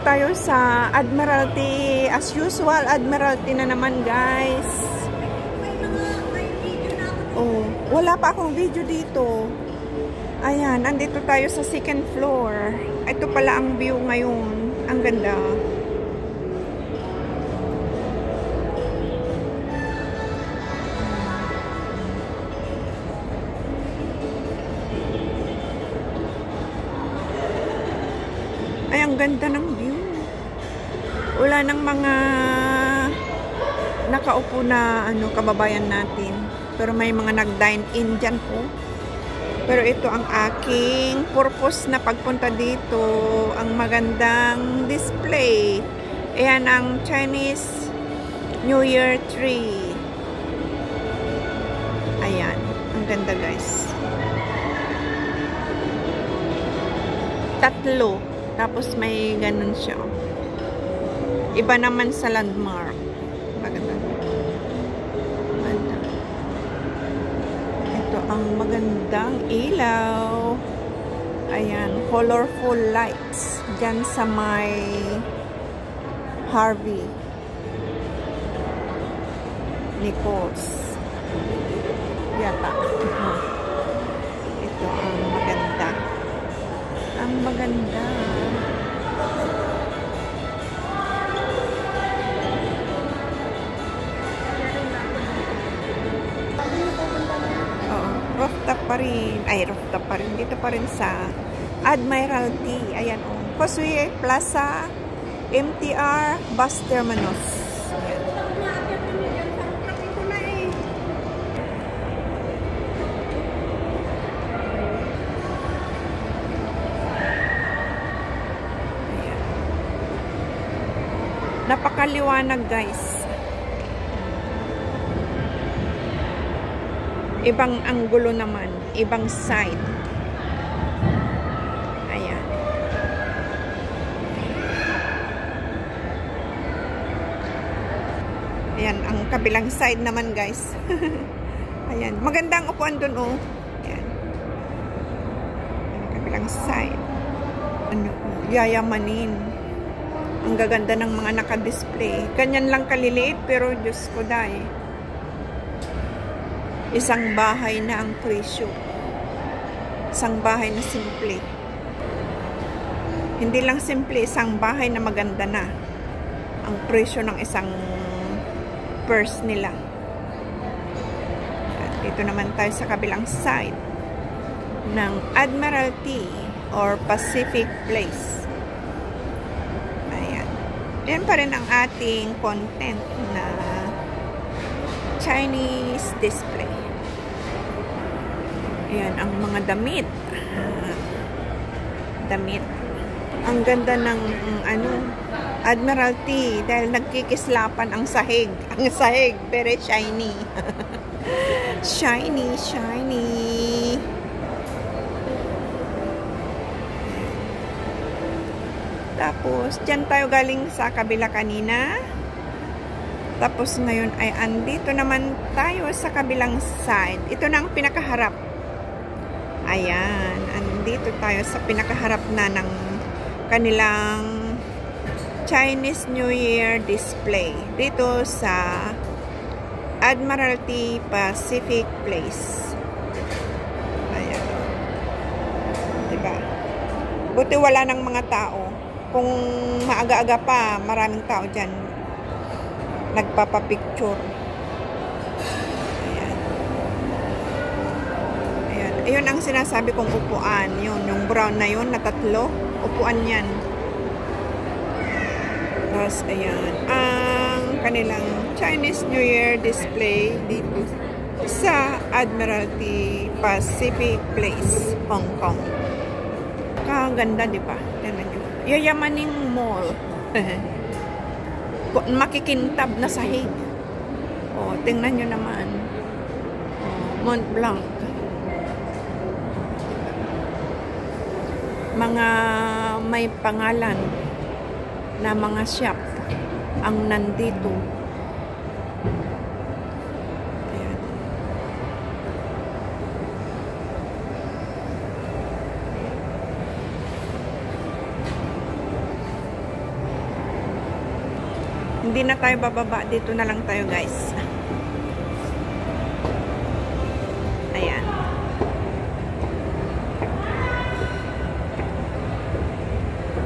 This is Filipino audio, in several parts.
tayo sa Admiralty. As usual, Admiralty na naman, guys. Oh, wala pa akong video dito. Ayan, andito tayo sa second floor. Ito pala ang view ngayon. Ang ganda. Ay, ang ganda ng view. Wala nang mga nakaupo na kababayan natin. Pero may mga nag-dine in dyan po. Pero ito ang aking purpose na pagpunta dito. Ang magandang display. Ayan ang Chinese New Year tree. Ayan. Ang ganda, guys. Tatlo. Tapos may ganun siya. Iba naman sa landmark. Maganda. Maganda. Ito ang magandang ilaw. Ayan. Colorful lights. Diyan sa may Harvey Nichols. Yata. Ito ang maganda. Ang maganda. Rooftop pa rin. Ay, rooftop pa rin. Dito pa rin sa Admiralty. Ayan o. Causeway Plaza, MTR, Bus Terminus. Ayan. Ayan. Napakaliwanag, guys. Ibang anggulo naman. Ibang side. Ayan. Ayan. Ang kabilang side naman, guys. Ayan. Magandang upuan dun, oh. Ayan. Ang kabilang side. Yayamanin. Ang gaganda ng mga naka-display. Ganyan lang kaliliit, pero Diyos ko dahil. Isang bahay na ang presyo. Isang bahay na simple. Hindi lang simple, isang bahay na maganda na. Ang presyo ng isang purse nila. At dito naman tayo sa kabilang side ng Admiralty or Pacific Place. Ayan. Yan pa rin ang ating content na Chinese display. Ayan, ang mga damit. Damit. Ang ganda ng Admiralty dahil nagkikislapan ang sahig. Ang sahig, very shiny. Shiny, shiny. Tapos, dyan tayo galing sa kabila kanina. Tapos ngayon ay andito naman tayo sa kabilang side. Ito na ang pinakaharap. Ayan. Andito tayo sa pinakaharap na ng kanilang Chinese New Year display. Dito sa Admiralty Pacific Place. Ayan. Diba? Buti wala ng mga tao. Kung maaga-aga pa, maraming tao dyan. Nagpapapicture. Ayan. Ayan. Ayun ang sinasabi kong upuan. Yun, yung brown na yun, na tatlo. Upuan yan. Tapos, ayan. Ang kanilang Chinese New Year display dito sa Admiralty Pacific Place, Hong Kong. Kaganda, di ba? Yayamaning Mall. Makikintab na sahig. O, tingnan nyo naman. O, Mont Blanc. Mga may pangalan na mga shop ang nandito. Ayan. Hindi na tayo bababa. Dito na lang tayo, guys. Ayan.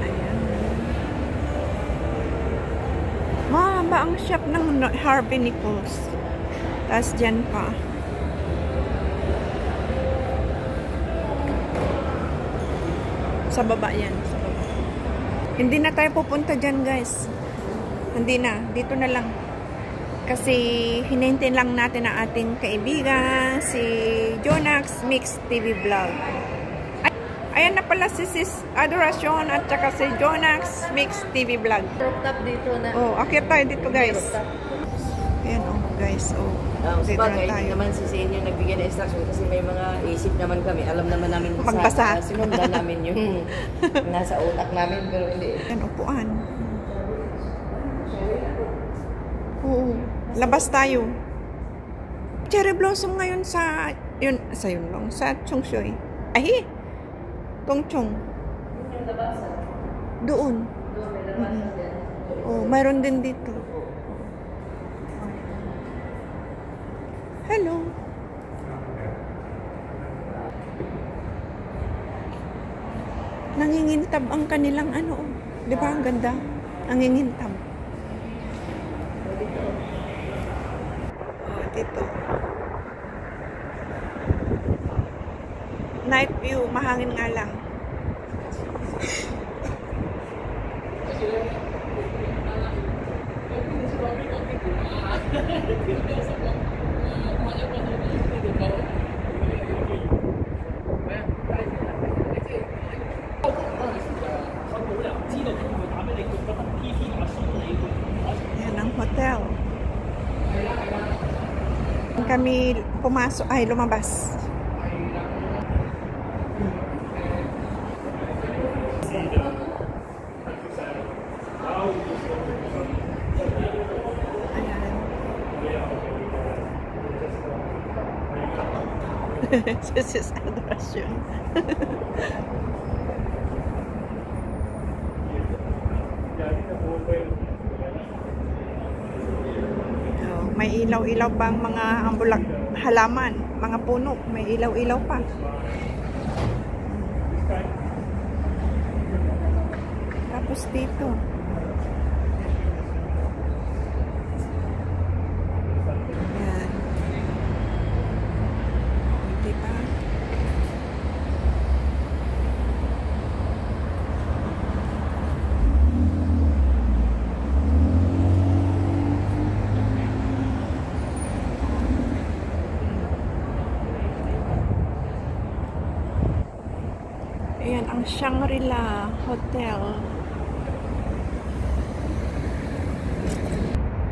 Ayan. Mahaba ang shop ng Harvey Nichols. Tapos dyan pa. Sa baba yan. Sa baba. Hindi na tayo pupunta dyan, guys. Hindi na. Dito na lang. Kasi hinihintay lang natin ang ating kaibigan, si Jonax Mix TV Vlog. Ayan na pala si Sis Adoracion at saka si Jonax Mix TV Vlog. Rooftop dito na. Oh, akit tayo dito, guys. Ayan, oh, guys. Oh, dito na tayo. Naman si inyo nagbigay na instruction kasi may mga isip naman kami. Alam naman namin magbasa. Sinundan namin yung nasa utak namin pero hindi. Ayan, upuan. Oo. Labas tayo. Cherry blossom ngayon sa yun lang, sa Chungshoy. Ay, Tongchong. Yung labasan. Doon. Doon may labasan din. Oh, mayroon din dito. Hello. Nangingintab ang kanilang ano. Di ba ang ganda? Nangingintab. Dito. Night view, mahangin nga lang. Yan ang hotel. Kami pumasok, ay lumabas. This is Adoracion. May ilaw-ilaw pa ang mga ambulak halaman, mga puno, may ilaw-ilaw pa. Tapos dito. Yan. Diba? Ayan, ang Shangri-La Hotel.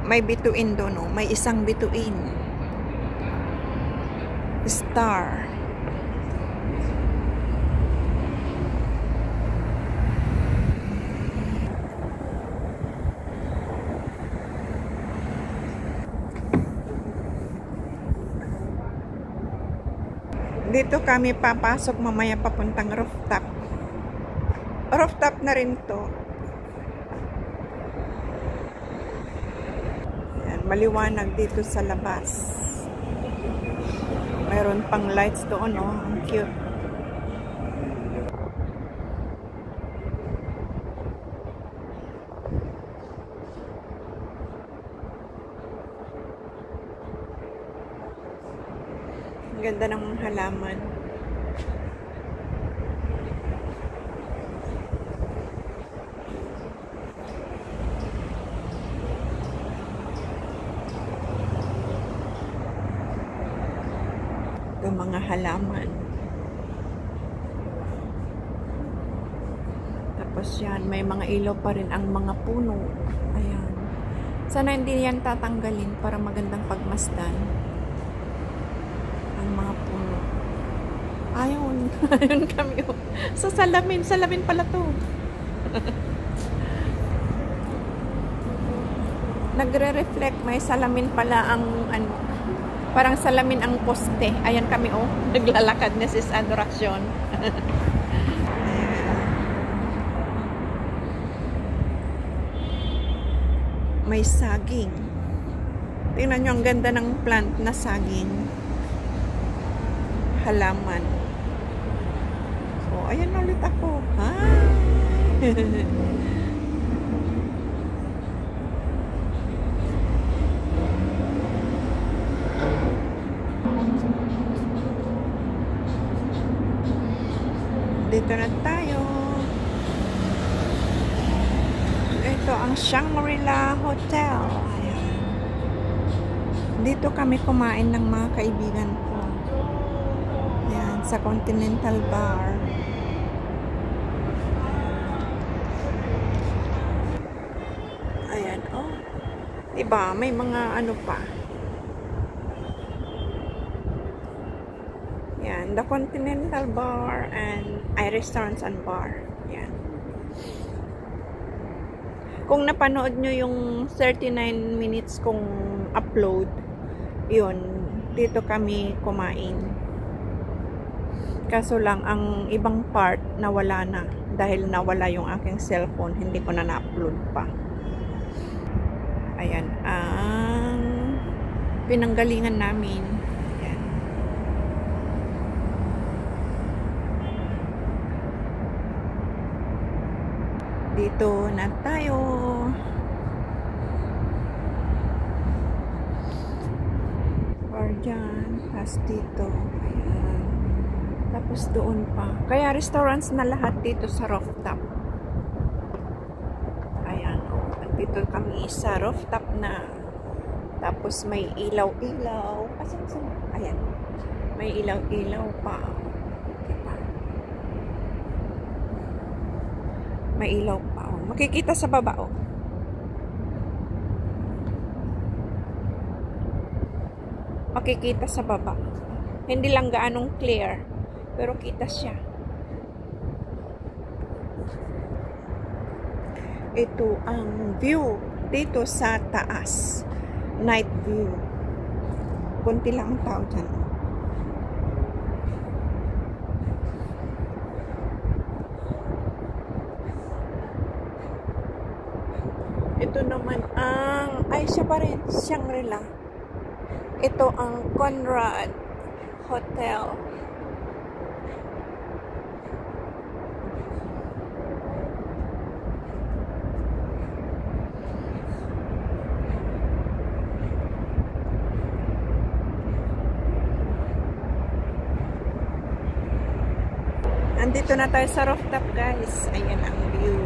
May bituin doon, no? May isang bituin. Star. Dito kami papasok mamaya papuntang rooftop. Rooftop na rin to. Yan, maliwanag dito sa labas. Mayroon pang lights doon, oh. Ang cute. Ang ganda ng halaman. Ito mga halaman. Tapos yan, may mga ilaw pa rin ang mga puno. Ayan. Sana hindi yan tatanggalin para magandang pagmasdan. Ang mga puno. Ayun. Ayun kami. Sa salamin. Salamin pala to. Nagre-reflect. May salamin pala ang ano. Parang salamin ang poste. Ayan kami, oh. Naglalakad na si Adoracion. May saging. Tingnan nyo, ang ganda ng plant na saging. Halaman. So, ayan ulit ako. Hi! Dito na tayo. Ito ang Shangri-La Hotel. Ayan. Dito kami kumain ng mga kaibigan ko. Ayan, sa Continental Bar. Ayan, oh. Diba, may mga ano pa. Yan, the Continental Bar and Restaurants and Bar. Yan. Kung napanood nyo yung 39 minutes kong upload, yun, dito kami kumain. Kaso lang, ang ibang part nawala na. Dahil nawala yung aking cellphone, hindi ko na na-upload pa. Ayan, ang pinanggalingan namin. Dito na tayo. Or dyan. Tapos dito. Ayan. Tapos doon pa. Kaya restaurants na lahat dito sa rooftop. Ayan. Oh. Dito kami sa rooftop na. Tapos may ilaw-ilaw. Ayan. May ilaw-ilaw pa. May ilaw pa. Oh. Makikita sa baba. Oh. Makikita sa baba. Hindi lang gaanong clear. Pero kita siya. Ito ang view dito sa taas. Night view. Kunti lang ang tao dyan. Ito naman ang, ay siya pa rin, Shangri-La. Ito ang Conrad Hotel. Andito na tayo sa rooftop, guys. Ayan ang view.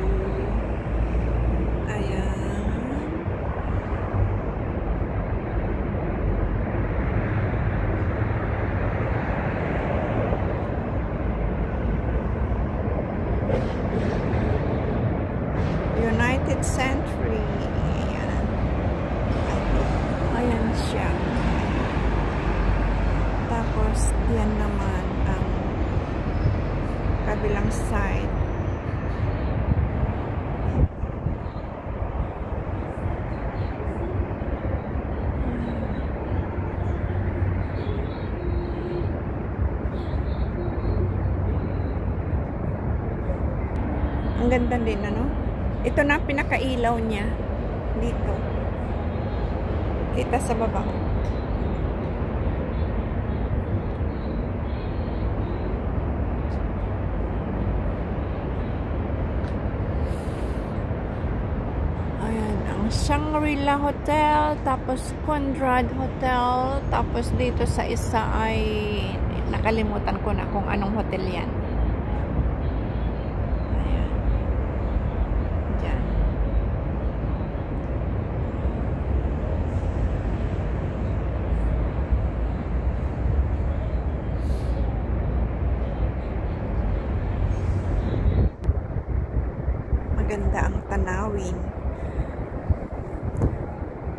United Century. Ayan. Ayan siya. Tapos, yan naman ang kabilang side. Ang ganda din, ano? Ito na pinakailaw niya dito. Kita sa baba. Ayan, ang Shangri-La Hotel, tapos Conrad Hotel, tapos dito sa isa ay nakalimutan ko na kung anong hotel yan. Maganda ang tanawin.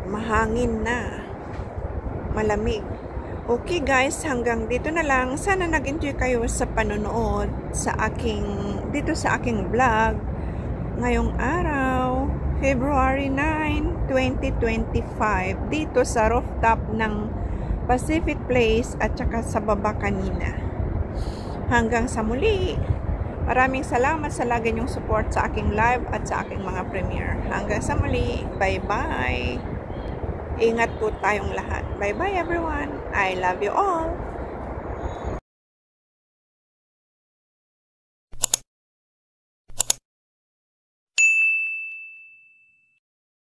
Mahangin na. Malamig. Okay guys, hanggang dito na lang. Sana nag-enjoy kayo sa panonood dito sa aking vlog. Ngayong araw, February 9, 2025. Dito sa rooftop ng Pacific Place at saka sa baba kanina. Hanggang sa muli. Maraming salamat sa lagi niyong support sa aking live at sa aking mga premiere. Hanggang sa muli. Bye-bye. Ingat po tayong lahat. Bye-bye everyone. I love you all.